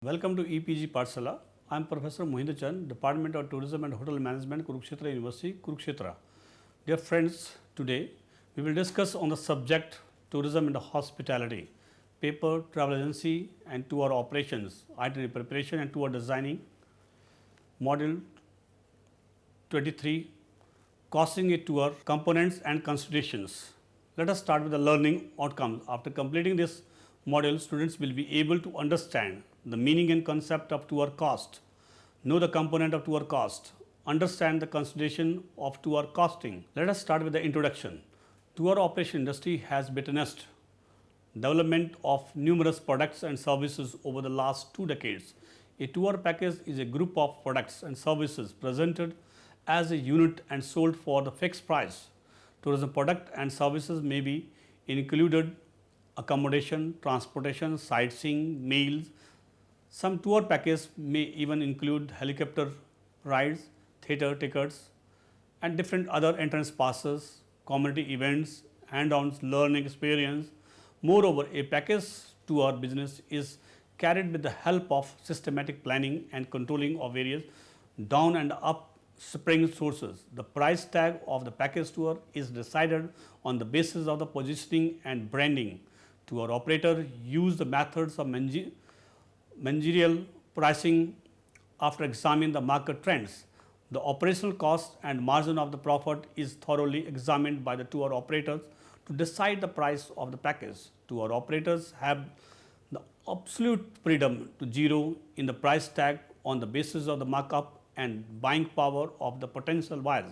Welcome to EPG Parsala. I am Professor Mohinder Chand, Department of Tourism and Hotel Management, Kurukshetra University, Kurukshetra. Dear friends, today we will discuss on the subject tourism and hospitality, paper, travel agency and tour operations, itinerary preparation and tour designing, module 23, costing a tour, components and considerations. Let us start with the learning outcomes. After completing this module, students will be able to understand the meaning and concept of tour cost, know the component of tour cost, understand the consideration of tour costing. Let us start with the introduction. Tour operation industry has witnessed development of numerous products and services over the last 2 decades. A tour package is a group of products and services presented as a unit and sold for the fixed price. Tourism product and services may be included accommodation, transportation, sightseeing, meals. Some tour packages may even include helicopter rides, theatre tickets and different other entrance passes, community events, hand-on learning experience. Moreover, a package tour business is carried with the help of systematic planning and controlling of various down and up spring sources. The price tag of the package tour is decided on the basis of the positioning and branding. Tour operator use the methods of managerial pricing after examining the market trends. The operational cost and margin of the profit is thoroughly examined by the tour operators to decide the price of the package. Tour operators have the absolute freedom to zero in the price tag on the basis of the markup and buying power of the potential buyers.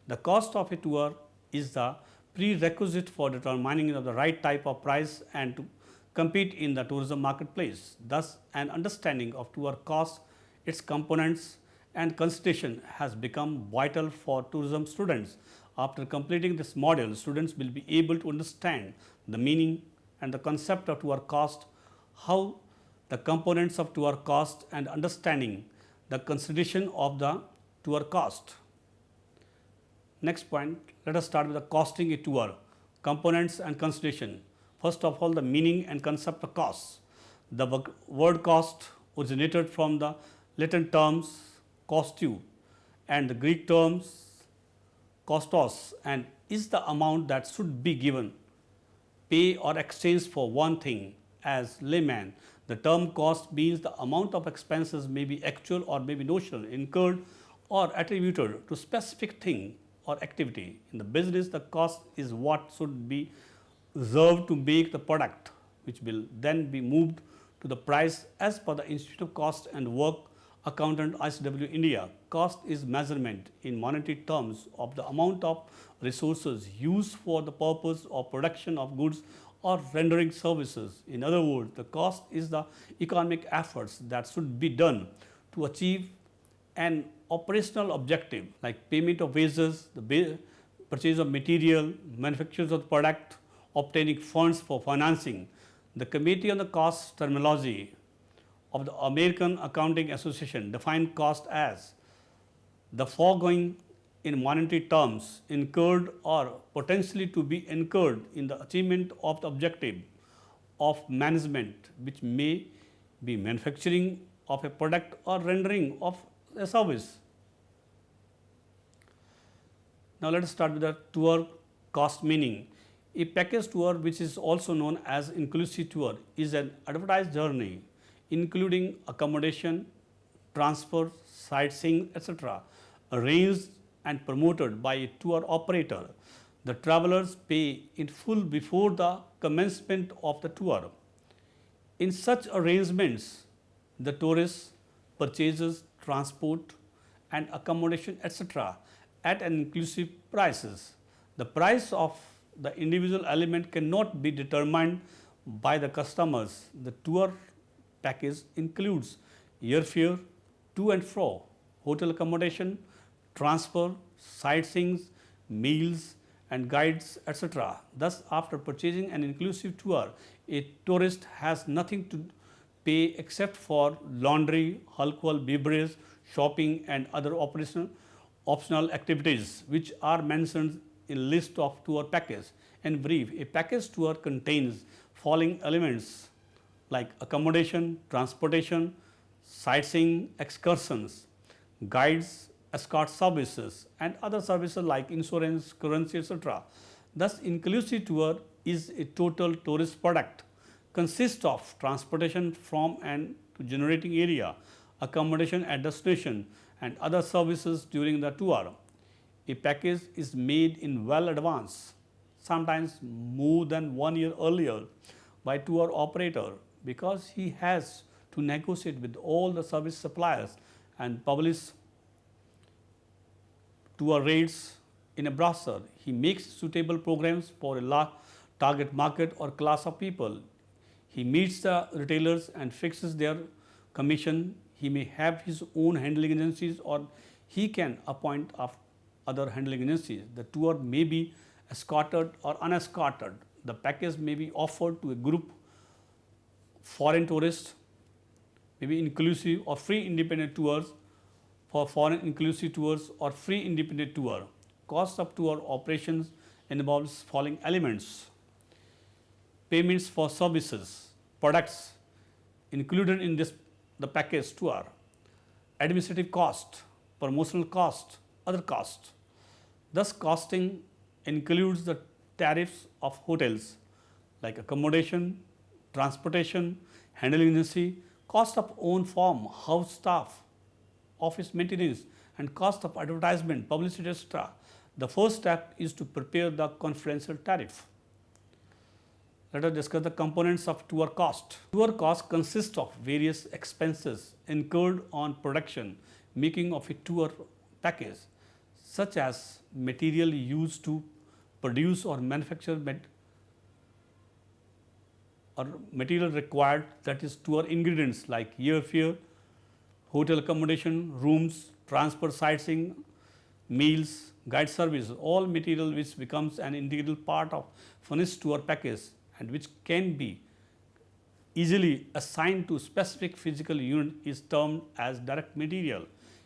The cost of a tour is the prerequisite for determining the right type of price and to compete in the tourism marketplace. Thus, an understanding of tour cost, its components and consideration has become vital for tourism students. After completing this module, students will be able to understand the meaning and the concept of tour cost, how the components of tour cost and understanding the consideration of the tour cost. Next point, let us start with the costing a tour, components and consideration. First of all, the meaning and concept of cost. The word cost originated from the Latin terms costio and the Greek terms kostos and is the amount that should be given, pay or exchange for one thing. As layman, the term cost means the amount of expenses may be actual or may be notional, incurred or attributed to specific thing or activity. In the business, the cost is what should be reserved to make the product, which will then be moved to the price as per the Institute of Cost and Work Accountant ICW India. Cost is measurement in monetary terms of the amount of resources used for the purpose of production of goods or rendering services. In other words, the cost is the economic efforts that should be done to achieve an operational objective like payment of wages, the purchase of material, manufacture of the product, obtaining funds for financing. The Committee on the Cost terminology of the American Accounting Association define cost as the foregoing in monetary terms incurred or potentially to be incurred in the achievement of the objective of management, which may be manufacturing of a product or rendering of a service. Now, let us start with the tour cost meaning. A package tour, which is also known as inclusive tour, is an advertised journey including accommodation, transfer, sightseeing, etc., arranged and promoted by a tour operator. The travelers pay in full before the commencement of the tour. In such arrangements, the tourist purchases transport and accommodation, etc., at an inclusive prices. The price of the individual element cannot be determined by the customers. The tour package includes airfare to and fro, hotel accommodation, transfer, sightseeing, meals and guides, etc. Thus, after purchasing an inclusive tour, a tourist has nothing to pay except for laundry, alcohol, beverage, shopping and other optional activities which are mentioned in list of tour package. In brief, a package tour contains following elements like accommodation, transportation, sightseeing excursions, guides, escort services, and other services like insurance, currency, etc. Thus, inclusive tour is a total tourist product, consists of transportation from and to generating area, accommodation at destination, and other services during the tour. A package is made in well advance, sometimes more than 1 year earlier, by tour operator because he has to negotiate with all the service suppliers and publish tour rates in a brochure. He makes suitable programs for a large target market or class of people. He meets the retailers and fixes their commission. He may have his own handling agencies or he can appoint other handling agencies. The tour may be escorted or unescorted. The package may be offered to a group foreign tourists, maybe inclusive or free independent tours for foreign inclusive tours or free independent tour. Cost of tour operations involves following elements: payments for services, products included in the package tour, administrative cost, promotional cost, other cost. Thus, costing includes the tariffs of hotels like accommodation, transportation, handling agency, cost of own farm, house staff, office maintenance, and cost of advertisement, publicity, etc. The first step is to prepare the confidential tariff. Let us discuss the components of tour cost. Tour cost consists of various expenses incurred on production, making of a tour package, such as material used to produce or manufacture or material required, that is tour ingredients like airfare, hotel accommodation, rooms, transport, sightseeing, meals, guide service, all material which becomes an integral part of furnished tour package and which can be easily assigned to specific physical unit is termed as direct material.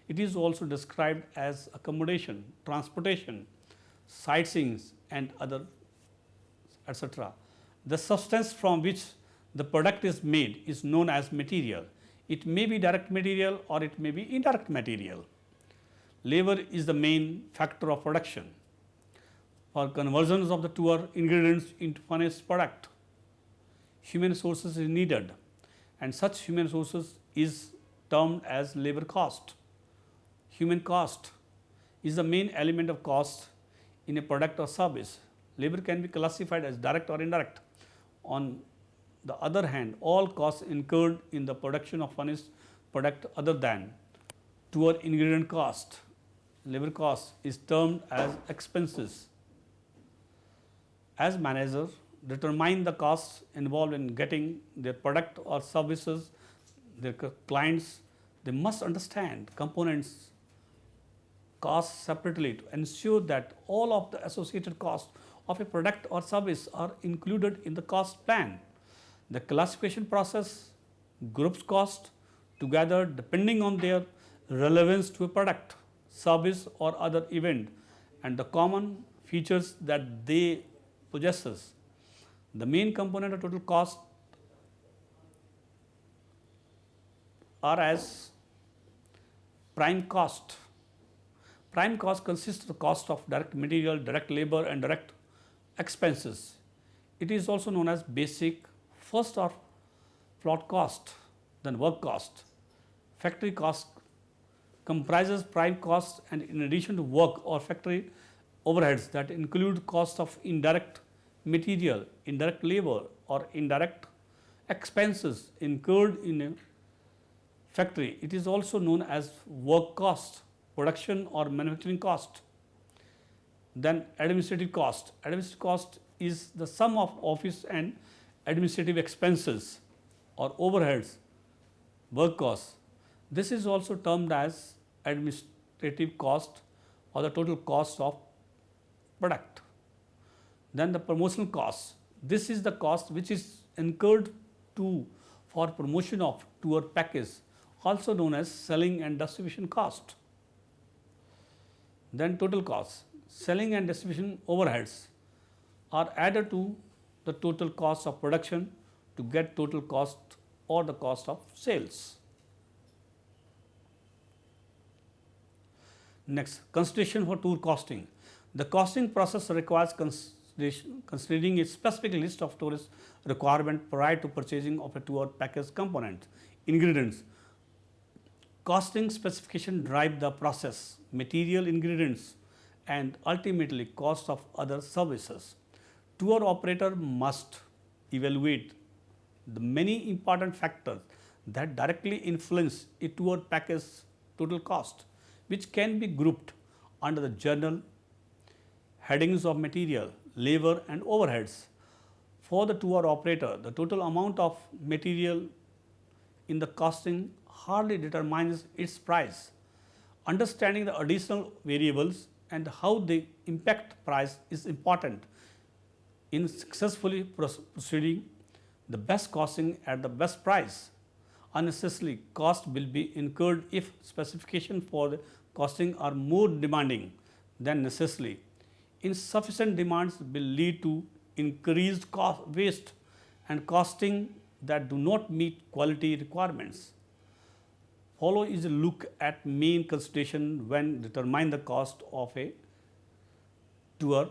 It is also described as accommodation, transportation, sightseeing and other etc. The substance from which the product is made is known as material. It may be direct material or it may be indirect material. Labor is the main factor of production. For conversions of the tour ingredients into finished product, human resources is needed and such human resources is termed as labor cost. Human cost is the main element of cost in a product or service. Labor can be classified as direct or indirect. On the other hand, all costs incurred in the production of finished product other than tour ingredient cost, labor cost, is termed as expenses. As manager, determine the costs involved in getting their product or services, their clients. They must understand components costs separately to ensure that all of the associated costs of a product or service are included in the cost plan. The classification process groups cost together depending on their relevance to a product, service or other event and the common features that they possesses. The main component of total cost are as prime cost. Prime cost consists of the cost of direct material, direct labor and direct expenses. It is also known as basic, first or plot cost, then work cost. Factory cost comprises prime cost and in addition to work or factory overheads that include cost of indirect material, indirect labor or indirect expenses incurred in a factory. It is also known as work cost, production or manufacturing cost. Then administrative cost. Administrative cost is the sum of office and administrative expenses or overheads, work costs. This is also termed as administrative cost or the total cost of product. Then the promotional cost. This is the cost which is incurred for promotion of tour package, also known as selling and distribution cost. Then total cost. Selling and distribution overheads are added to the total cost of production to get total cost or the cost of sales. Next, consideration for tour costing. The costing process requires considering a specific list of tourist requirements prior to purchasing of a tour package component. Ingredients. Costing specification drive the process, material, ingredients, and ultimately cost of other services. Tour operator must evaluate the many important factors that directly influence a tour package total cost, which can be grouped under the general headings of material, labor, and overheads. For the tour operator, the total amount of material in the costing hardly determines its price. Understanding the additional variables and how they impact price is important in successfully proceeding the best costing at the best price. Unnecessarily cost will be incurred if specifications for the costing are more demanding than necessary. Insufficient demands will lead to increased cost, waste and costing that do not meet quality requirements. Follow is a look at main consideration when determine the cost of a tour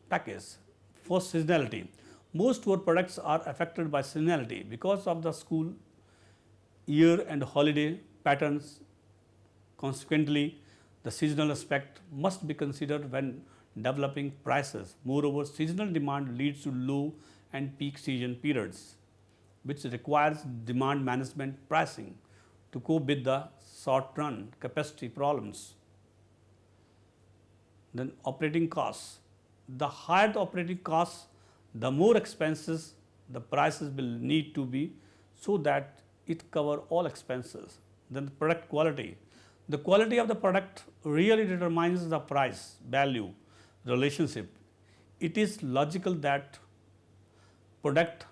package. First, seasonality. Most tour products are affected by seasonality because of the school year and holiday patterns. Consequently, the seasonal aspect must be considered when developing prices. Moreover, seasonal demand leads to low and peak season periods, which requires demand management pricing to cope with the short-run capacity problems. Then operating costs. The higher the operating costs, the more expenses the prices will need to be so that it cover all expenses. Then the product quality. The quality of the product really determines the price value relationship. It is logical that product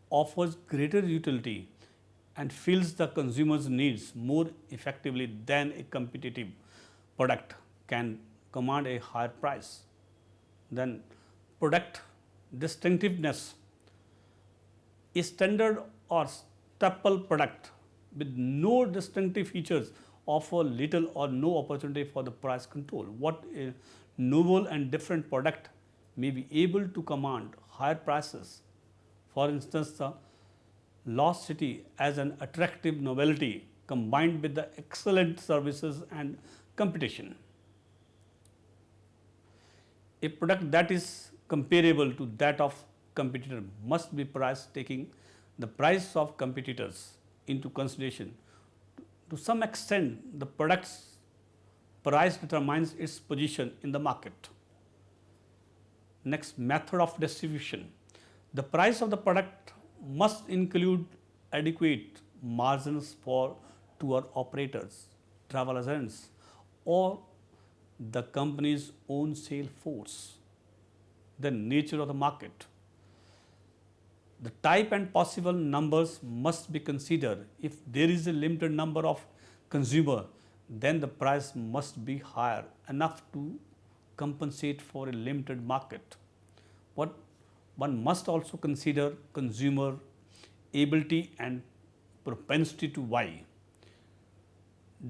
offers greater utility and fills the consumer's needs more effectively than a competitive product can command a higher price. Then product distinctiveness. A standard or staple product with no distinctive features offer little or no opportunity for the price control. What a novel and different product may be able to command higher prices. For instance, the Lost City as an attractive novelty combined with the excellent services and competition. A product that is comparable to that of competitor must be priced taking the price of competitors into consideration. To some extent, the product's price determines its position in the market. Next, method of distribution. The price of the product must include adequate margins for tour operators, travel agents, or the company's own sales force. The nature of the market. The type and possible numbers must be considered. If there is a limited number of consumer, then the price must be higher enough to compensate for a limited market. But one must also consider consumer ability and propensity to buy.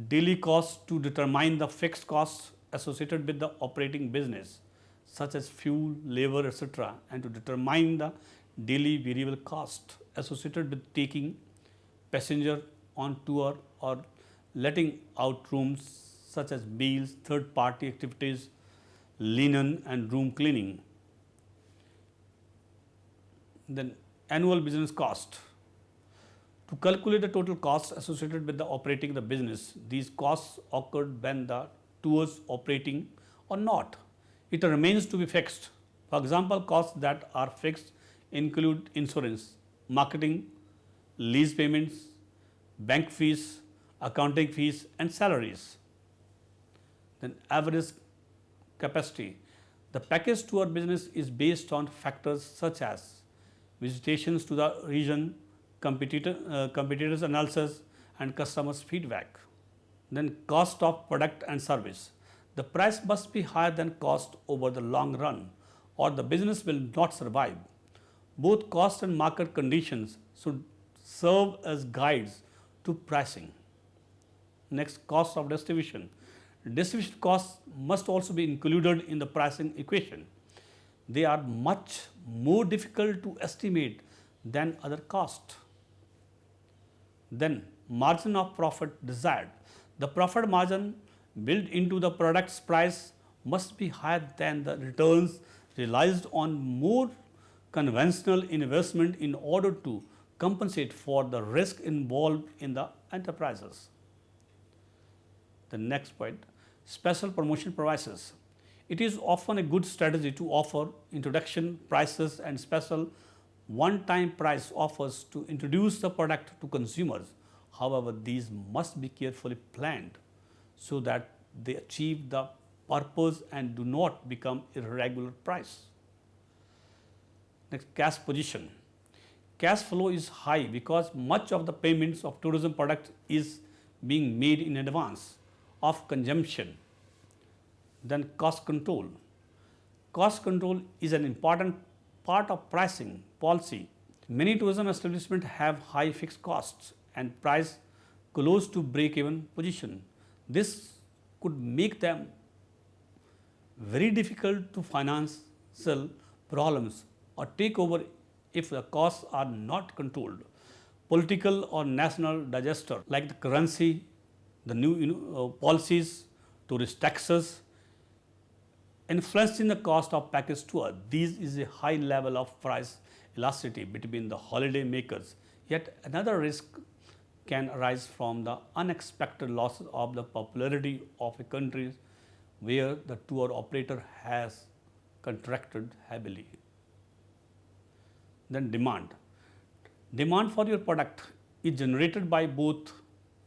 Daily costs to determine the fixed costs associated with the operating business, such as fuel, labor, etc., and to determine the daily variable cost associated with taking passenger on tour or letting out rooms such as meals, third-party activities, linen and room cleaning. Then annual business cost. To calculate the total costs associated with the operating the business, these costs occurred when the tours operating or not. It remains to be fixed. For example, costs that are fixed include insurance, marketing, lease payments, bank fees, accounting fees and salaries. Then average capacity. The package tour business is based on factors such as visitations to the region, competitors analysis and customers feedback. Then cost of product and service. The price must be higher than cost over the long run or the business will not survive. Both cost and market conditions should serve as guides to pricing. Next, cost of distribution. Distribution costs must also be included in the pricing equation. They are much more difficult to estimate than other costs. Then, margin of profit desired. The profit margin built into the product's price must be higher than the returns realized on more conventional investment in order to compensate for the risk involved in the enterprises. The next point, special promotion prices. It is often a good strategy to offer introduction prices and special one-time price offers to introduce the product to consumers. However, these must be carefully planned so that they achieve the purpose and do not become irregular price. Next, cash position. Cash flow is high because much of the payments of tourism product is being made in advance of consumption. Then cost control. Cost control is an important part of pricing policy. Many tourism establishments have high fixed costs and price close to break-even position. This could make them very difficult to financial problems or take over if the costs are not controlled. Political or national disaster like the currency, the new policies, tourist taxes, influencing the cost of package tour. These is a high level of price elasticity between the holiday makers. Yet another risk can arise from the unexpected loss of the popularity of a country where the tour operator has contracted heavily. Then demand. Demand for your product is generated by both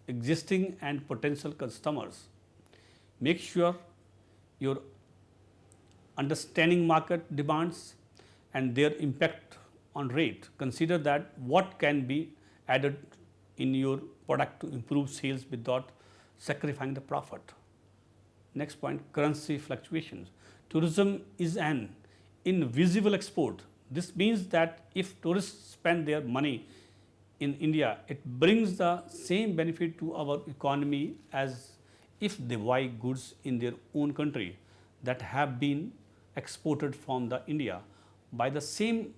existing and potential customers. Make sure your understanding market demands and their impact on rate. Consider that what can be added in your product to improve sales without sacrificing the profit. Next point, currency fluctuations. Tourism is an invisible export. This means that if tourists spend their money in India, it brings the same benefit to our economy as if they buy goods in their own country that have been exported from the India. By the same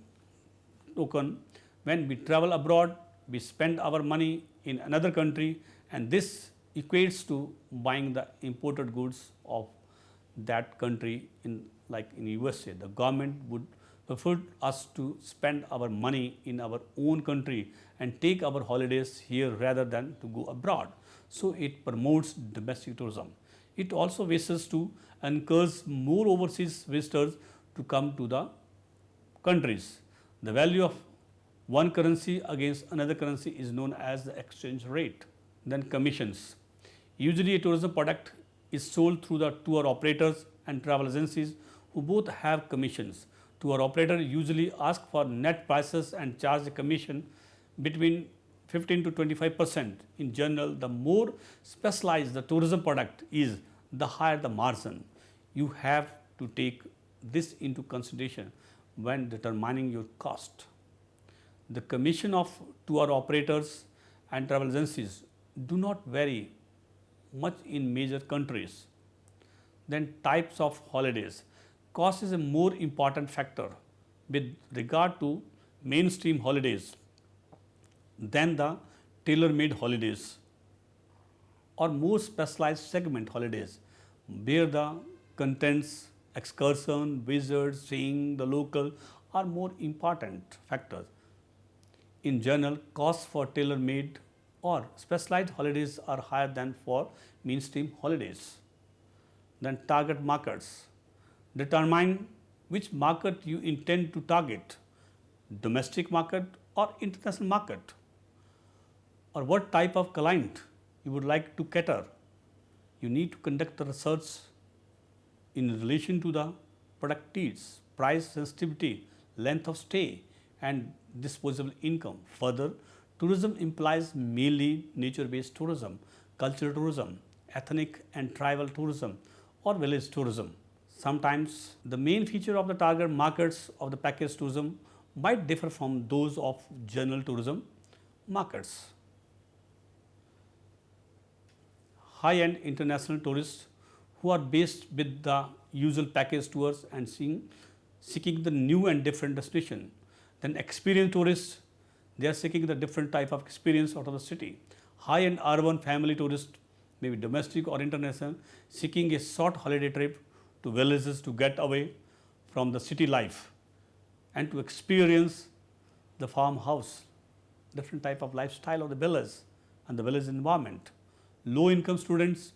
token, when we travel abroad, we spend our money in another country, and this equates to buying the imported goods of that country in USA. The government would prefer us to spend our money in our own country and take our holidays here rather than to go abroad. So it promotes domestic tourism. It also wishes to encourage more overseas visitors to come to the countries. The value of one currency against another currency is known as the exchange rate. Then commissions. Usually a tourism product is sold through the tour operators and travel agencies who both have commissions. Tour operator usually ask for net prices and charge a commission between 15 to 25%. In general, the more specialized the tourism product is, the higher the margin. You have to take this into consideration when determining your cost. The commission of tour operators and travel agencies do not vary much in major countries. Then types of holidays. Cost is a more important factor with regard to mainstream holidays than the tailor-made holidays or more specialized segment holidays where the contents, excursion, visitors, seeing the local are more important factors. In general, costs for tailor-made or specialized holidays are higher than for mainstream holidays. Then target markets. Determine which market you intend to target, domestic market or international market, or what type of client you would like to cater. You need to conduct the research in relation to the product needs, price sensitivity, length of stay, and disposable income. Further, tourism implies mainly nature-based tourism, cultural tourism, ethnic and tribal tourism, or village tourism. Sometimes the main feature of the target markets of the package tourism might differ from those of general tourism markets. high-end international tourists who are based with the usual package tours and seeking the new and different destination. Then experienced tourists, they are seeking the different type of experience out of the city. High-end urban family tourists, maybe domestic or international, seeking a short holiday trip to villages to get away from the city life and to experience the farmhouse, different type of lifestyle of the village and the village environment. Low income students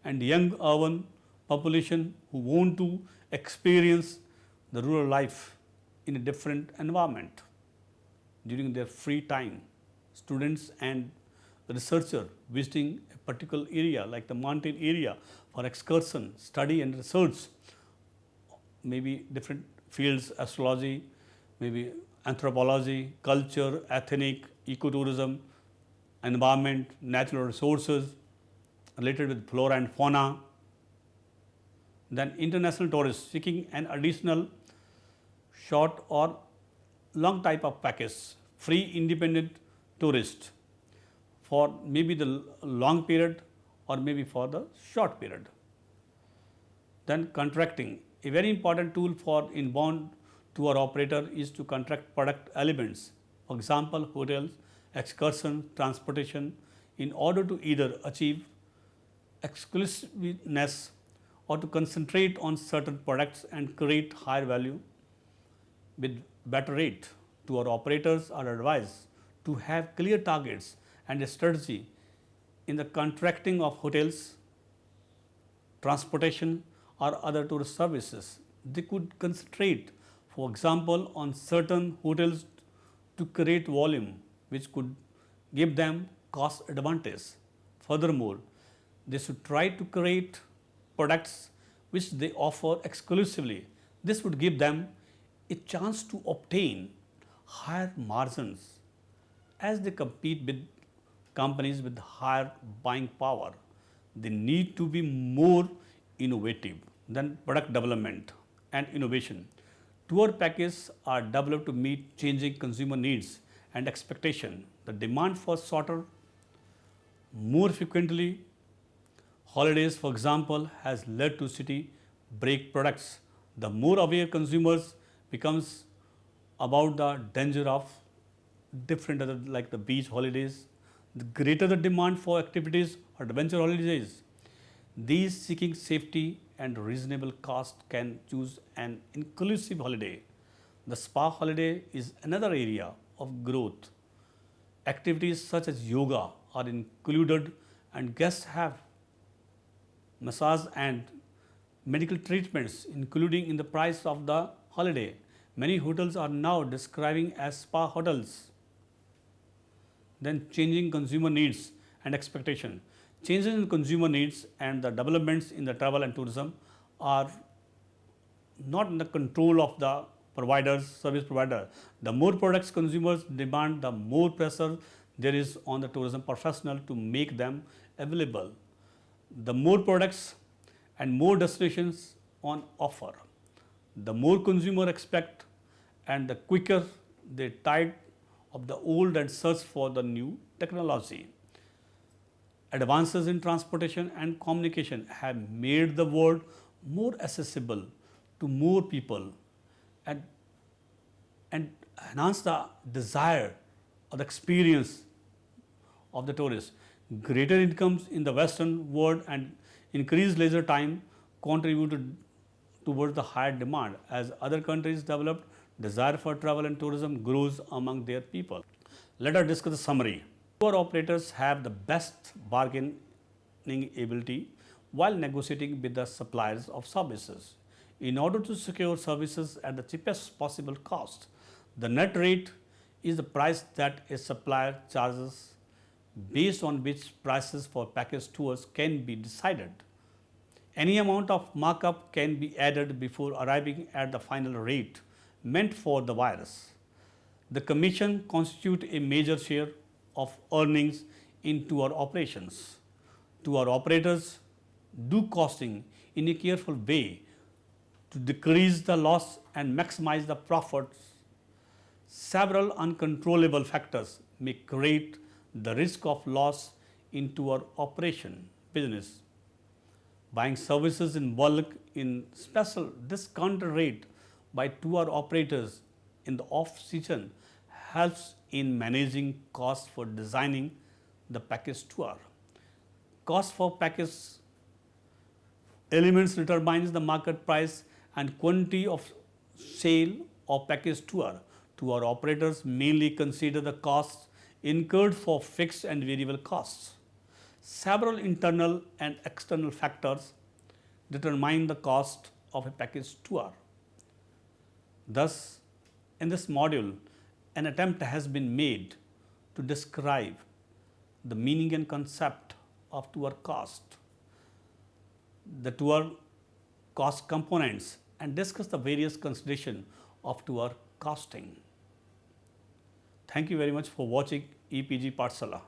and young urban population who want to experience the rural life in a different environment during their free time. Students and researcher visiting a particular area like the mountain area for excursion, study and research, maybe different fields, astrology, maybe anthropology, culture, ethnic, ecotourism, environment, natural resources related with flora and fauna. Then international tourists seeking an additional short or long type of package, free independent tourist for maybe the long period or maybe for the short period. Then contracting, a very important tool for inbound tour operator is to contract product elements, for example, hotels, excursion, transportation, in order to either achieve exclusiveness or to concentrate on certain products and create higher value with better rate. Tour operators are advised to have clear targets and a strategy in the contracting of hotels, transportation or other tourist services. They could concentrate, for example, on certain hotels to create volume which could give them cost advantage. Furthermore, they should try to create products which they offer exclusively. This would give them a chance to obtain higher margins as they compete with companies with higher buying power. They need to be more innovative than product development and innovation. Tour packages are developed to meet changing consumer needs and expectation. The demand for shorter, more frequently holidays, for example, has led to city break products. The more aware consumers becomes about the danger of different other like the beach holidays, the greater the demand for activities or adventure holidays. These seeking safety and reasonable cost can choose an inclusive holiday. The spa holiday is another area of growth. Activities such as yoga are included and guests have massage and medical treatments including in the price of the holiday. Many hotels are now describing as spa hotels. Then changing consumer needs and expectation. Changes in consumer needs and the developments in the travel and tourism are not in the control of the providers, service provider. The more products consumers demand, the more pressure there is on the tourism professional to make them available. The more products and more destinations on offer, the more consumer expect and the quicker they tide of the old and search for the new technology. Advances in transportation and communication have made the world more accessible to more people and enhance the desire or the experience of the tourist. Greater incomes in the Western world and increased leisure time contributed towards the higher demand. As other countries developed, desire for travel and tourism grows among their people. Let us discuss the summary. Tour operators have the best bargaining ability while negotiating with the suppliers of services. In order to secure services at the cheapest possible cost, the net rate is the price that a supplier charges based on which prices for package tours can be decided. Any amount of markup can be added before arriving at the final rate meant for the buyers. The commission constitutes a major share of earnings in tour operations. Tour operators do costing in a careful way to decrease the loss and maximize the profits. Several uncontrollable factors may create the risk of loss in tour operation, business. Buying services in bulk in special discounted rate by tour operators in the off-season helps in managing costs for designing the package tour. Cost for package elements determines the market price and quantity of sale of package tour. Tour operators mainly consider the costs incurred for fixed and variable costs. Several internal and external factors determine the cost of a package tour. Thus, in this module, an attempt has been made to describe the meaning and concept of tour cost, the tour cost components, and discuss the various considerations of tour costing. Thank you very much for watching EPG Pathshala.